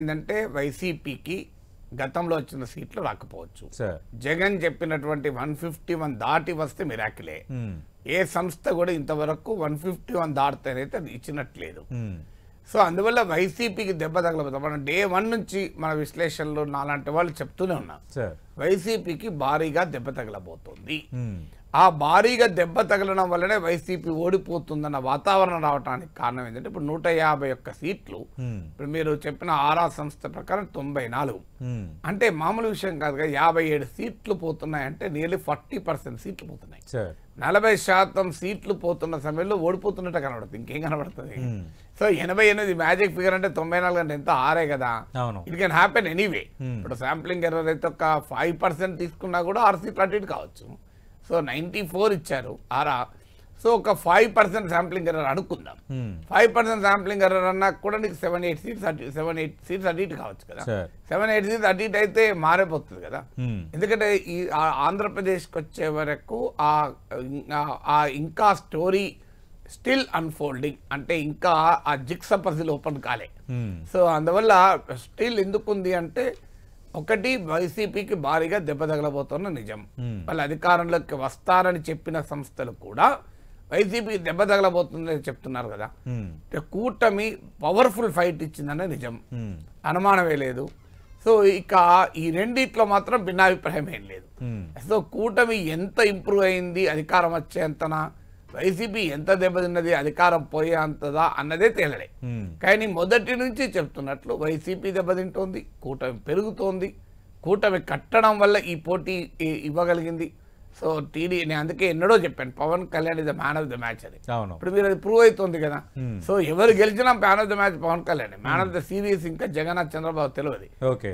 ఏంటంటే వైసీపీకి గతంలో వచ్చిన సీట్లు రాకపోవచ్చు. సార్ జగన్ చెప్పినటువంటి 151 దాటి వస్తే మిరాకిలే. ఏ సంస్థ కూడా ఇంతవరకు 151 దాటితేనైతే అది ఇచ్చినట్లేదు. సో అందువల్ల వైసీపీకి దెబ్బ తగలబోతుంది. మనం డే 1 నుంచి మన విశ్లేషణలో నాలాంటి వాళ్ళు చెప్తూనే ఉన్నాం, వైసీపీకి భారీగా దెబ్బ తగలబోతుంది. ఆ భారీగా దెబ్బ తగలడం వల్లనే వైసీపీ ఓడిపోతుందన్న వాతావరణం రావడానికి కారణం ఏంటంటే ఇప్పుడు 151 సీట్లు, ఇప్పుడు మీరు చెప్పిన ఆరా సంస్థ ప్రకారం 94 అంటే మామూలు విషయం కాదు కదా. 57 సీట్లు పోతున్నాయంటే నియర్లీ 40% సీట్లు పోతున్నాయి. 40% సీట్లు పోతున్న సమయంలో ఓడిపోతున్నట్టు కనబడుతుంది, ఇంకేం కనబడుతుంది. సో 88 మ్యాజిక్ ఫిగర్ అంటే 94 అంటే ఎంత ఆరే కదా. It can happen anyway. ఇప్పుడు శాంప్లింగ్ ఎర్రర్ అయితే ఒక 5% తీసుకున్నా కూడా 6 సీట్లు అటు ఇటు కావచ్చు. సో 94 ఇచ్చారు ఆరా. సో ఒక 5% శాంప్లింగ్ ఎర్రర్ అనుకుందాం. 5% శాంప్లింగ్ ఎర్రర్ అన్నా కూడా నీకు 7-8 సీట్స్ అటు ఇటు కావచ్చు కదా. 7-8 సీట్స్ అటు ఇటు అయితే మారిపోతుంది కదా. ఎందుకంటే ఈ ఆంధ్రప్రదేశ్కి వచ్చే వరకు ఇంకా స్టోరీ స్టిల్ అన్ఫోల్డింగ్, అంటే ఇంకా ఆ జిక్స పజిల్ ఓపెన్ కాలే. సో అందువల్ల స్టిల్ ఎందుకుంది అంటే ఒకటి వైసీపీకి భారీగా దెబ్బ తగలబోతున్న నిజం. వాళ్ళు అధికారంలోకి వస్తారని చెప్పిన సంస్థలు కూడా వైసీపీకి దెబ్బ తగలబోతుందని చెప్తున్నారు కదా. కూటమి పవర్ఫుల్ ఫైట్ ఇచ్చిందనే నిజం, అనుమానమే లేదు. సో ఇక ఈ రెండిట్లో మాత్రం భిన్నాభిప్రాయం ఏం లేదు. సో కూటమి ఎంత ఇంప్రూవ్ అయింది అధికారం వచ్చేంతనా, వైసీపీ ఎంత దెబ్బతిన్నది అధికారం పోయేంతదా అన్నదే తేలడే. కానీ మొదటి నుంచి చెప్తున్నట్లు వైసీపీ దెబ్బతింటోంది, కూటమి పెరుగుతోంది. కూటమి కట్టడం వల్ల ఈ పోటీ ఇవ్వగలిగింది. సో నేను అందుకే ఎన్నడో చెప్పాను, Pavan Kalyan is the man of the match అని. ఇప్పుడు మీరు అది ప్రూవ్ అవుతుంది కదా. సో ఎవరు గెలిచినా man of the match Pavan Kalyan, man of the series ఇంకా జగన్నాథ్ చంద్రబాబు తెలియదు.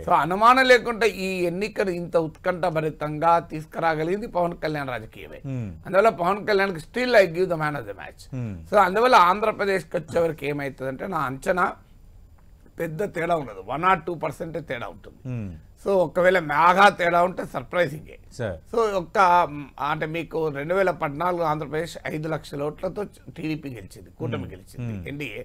సో అనుమానం లేకుండా ఈ ఎన్నికలు ఇంత ఉత్కంఠభరితంగా తీసుకురాగలిగింది పవన్ కళ్యాణ్ రాజకీయమే. అందువల్ల పవన్ కళ్యాణ్ కి still I give the man of the match. So అందువల్ల ఆంధ్రప్రదేశ్కి వచ్చేవరకు ఏమవుతుందంటే నా అంచనా పెద్ద తేడా ఉండదు, 1 or 2% తేడా ఉంటుంది. సో ఒకవేళ బాగా తేడా ఉంటే సర్ప్రైజింగే. సో అంటే మీకు 2014 ఆంధ్రప్రదేశ్ 5 లక్షల ఓట్లతో టీడీపీ గెలిచింది, కూటమి గెలిచింది, ఎన్డీఏ.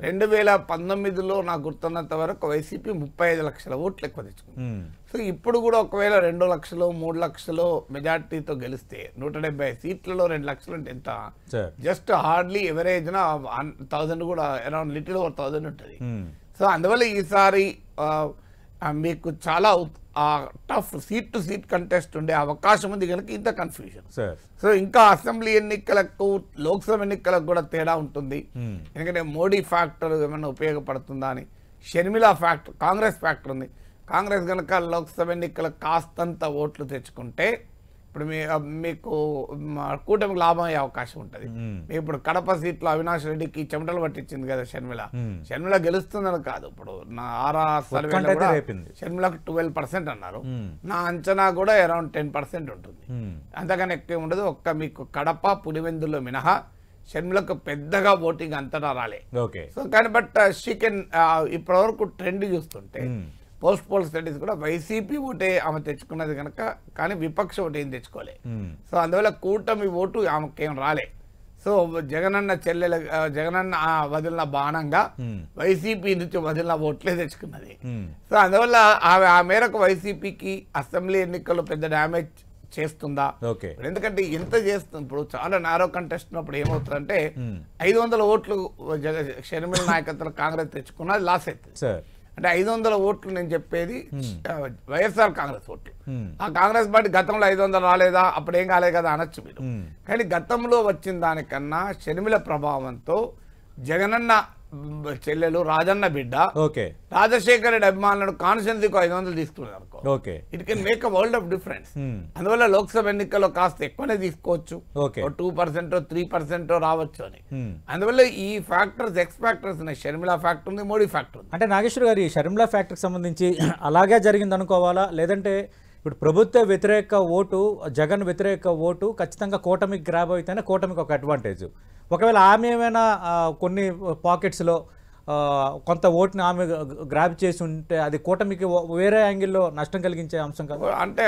2019లో నాకు గుర్తున్నంత వరకు వైసీపీ 35 లక్షల ఓట్లు ఎక్కువ తెచ్చుకుంది. సో ఇప్పుడు కూడా ఒకవేళ 2 లక్షలు 3 లక్షలు మెజార్టీతో గెలిస్తే 170 సీట్లలో 2 లక్షలు అంటే ఎంత, జస్ట్ హార్డ్లీ ఎవరేజ్ 1000 కూడా అరౌండ్ లిటిల్ ఓవర్ 1000 ఉంటుంది. సో అందువల్ల ఈసారి మీకు చాలా tough seat to seat contest ఉండే అవకాశం ఉంది కనుక ఇంత కన్ఫ్యూజన్. సో ఇంకా అసెంబ్లీ ఎన్నికలకు లోక్సభ ఎన్నికలకు కూడా తేడా ఉంటుంది. ఎందుకంటే మోడీ ఫ్యాక్టర్ ఏమైనా ఉపయోగపడుతుందా అని. షర్మిల ఫ్యాక్టర్, కాంగ్రెస్ ఫ్యాక్టర్ ఉంది. కాంగ్రెస్ కనుక లోక్సభ ఎన్నికలకు కాస్తంత ఓట్లు తెచ్చుకుంటే ఇప్పుడు మీకు కూటమికి లాభం అయ్యే అవకాశం ఉంటుంది. ఇప్పుడు కడప సీట్లో అవినాష్ రెడ్డికి చెమటలు పట్టించింది కదా షర్మిల గెలుస్తుందని కాదు. ఇప్పుడు నా ఆరా సర్వేలో కూడా షర్మిలకు 12% అన్నారు. నా అంచనా కూడా అరౌండ్ 10% ఉంటుంది, అంతకన్నా ఎక్కువ ఉండదు. మీకు కడప పులివెందులో మినహా షర్మిలకు పెద్దగా ఓటింగ్ అంతటా రాలే. సో కానీ బట్ షీ కెన్ ఇప్పటివరకు ట్రెండ్ చూస్తుంటే పోల్ స్టడీస్ కూడా వైసీపీ ఓటే ఆమె తెచ్చుకున్నది కనుక, కానీ విపక్ష ఓటు ఏం తెచ్చుకోలే. సో అందువల్ల కూటమి ఓటు ఆమెకేం రాలే. సో జగనన్న వదిలిన బాణంగా వైసీపీ నుంచి వదిలిన ఓట్లే తెచ్చుకున్నది. సో అందువల్ల ఆ మేరకు వైసీపీకి అసెంబ్లీ ఎన్నికల్లో పెద్ద డ్యామేజ్ చేస్తుందా, ఎందుకంటే ఎంత చేస్తుంది. ఇప్పుడు చాలా నారో కంటెస్ట్ ఉన్నప్పుడు ఏమవుతుందంటే 500 ఓట్లు షర్మిల నాయకత్వం కాంగ్రెస్ తెచ్చుకున్నది లాస్ అవుతుంది. అంటే 500 ఓట్లు నేను చెప్పేది వైఎస్ఆర్ కాంగ్రెస్ ఓట్లు. ఆ కాంగ్రెస్ పార్టీ గతంలో 500 రాలేదా, అప్పుడు ఏం కాలేదు కదా అనొచ్చు మీరు. కానీ గతంలో వచ్చిన దానికన్నా షర్మిల ప్రభావంతో జగనన్న చెల్లెలు రాజన్న బిడ్డ రాజశేఖర రెడ్డి అభిమానులు కాన్స్టిట్యున్సీకి 500 తీసుకున్నారు అనుకో, it can make a world of difference. అందువల్ల లోక్సభ ఎన్నికల్లో కాస్త ఎక్కువనే తీసుకోవచ్చు, 2% 3% రావచ్చు అని. అందువల్ల ఈ ఫ్యాక్టర్స్ ఎక్స్ ఫ్యాక్టర్స్ ఉన్నాయి. షర్మిల ఫ్యాక్టర్ ఉంది, మోడీ ఫ్యాక్టర్ ఉంది. అంటే నాగేశ్వర్ గారి షర్మిల ఫ్యాక్టర్కి సంబంధించి అలాగే జరిగింది అనుకోవాలా, లేదంటే ఇప్పుడు ప్రభుత్వ వ్యతిరేక ఓటు, జగన్ వ్యతిరేక ఓటు ఖచ్చితంగా కూటమికి గ్రాబ్ అయితేనే కూటమికి ఒక అడ్వాంటేజ్. ఒకవేళ ఆమె ఏమైనా కొన్ని పాకెట్స్లో కొంత ఓటుని ఆమె గ్రాబ్ చేసి ఉంటే అది కూటమికి వేరే యాంగిల్లో నష్టం కలిగించే అంశం కాదు. అంటే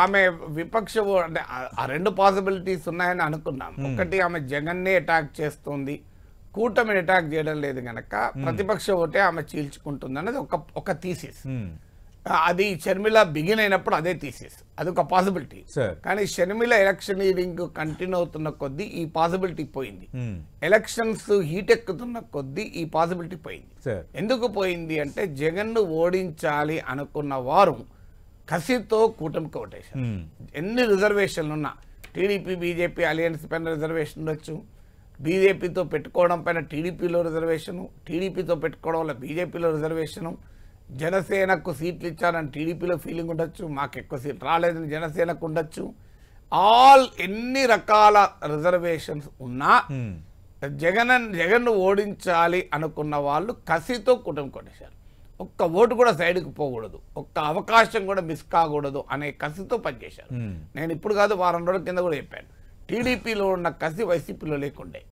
ఆమె విపక్ష అంటే ఆ 2 పాసిబిలిటీస్ ఉన్నాయని అనుకున్నాం. ఒకటి ఆమె జగన్నే అటాక్ చేస్తుంది, కూటమిని అటాక్ చేయడం లేదు గనక ప్రతిపక్ష ఓటే ఆమె చీల్చుకుంటుంది అన్నది ఒక థీసిస్. అది షర్మిల బిగిన్ అయినప్పుడు అదే థీసిస్, అది ఒక పాసిబిలిటీ. కానీ షర్మిల ఎలక్షనీరింగ్ కంటిన్యూ అవుతున్న కొద్దీ ఈ పాసిబిలిటీ పోయింది. ఎలక్షన్స్ హీట్ ఎక్కుతున్న కొద్దీ ఈ పాసిబిలిటీ పోయింది. ఎందుకు పోయింది అంటే జగన్ను ఓడించాలి అనుకున్న వారు కసితో కూటమికి ఓటేశారు. ఎన్ని రిజర్వేషన్లు ఉన్నా టీడీపీ బీజేపీ అలయన్స్ పైన రిజర్వేషన్ ఉండొచ్చు, బీజేపీతో పెట్టుకోవడం పైన టీడీపీలో రిజర్వేషను, టీడీపీతో పెట్టుకోవడం వల్ల బీజేపీలో రిజర్వేషను, జనసేనకు సీట్లు ఇచ్చారని టీడీపీలో ఫీలింగ్ ఉండొచ్చు, మాకు ఎక్కువ సీట్లు రాలేదని జనసేనకు ఉండొచ్చు. ఎన్ని రకాల రిజర్వేషన్స్ ఉన్నా జగన్ను ఓడించాలి అనుకున్న వాళ్ళు కసితో కూటమి కొట్టేశారు. ఒక్క ఓటు కూడా సైడ్కి పోకూడదు, ఒక్క అవకాశం కూడా మిస్ కాకూడదు అనే కసితో పనిచేశారు. నేను ఇప్పుడు కాదు వారం రోజుల కింద కూడా చెప్పాను, టీడీపీలో ఉన్న కసి వైసీపీలో లేకుండే.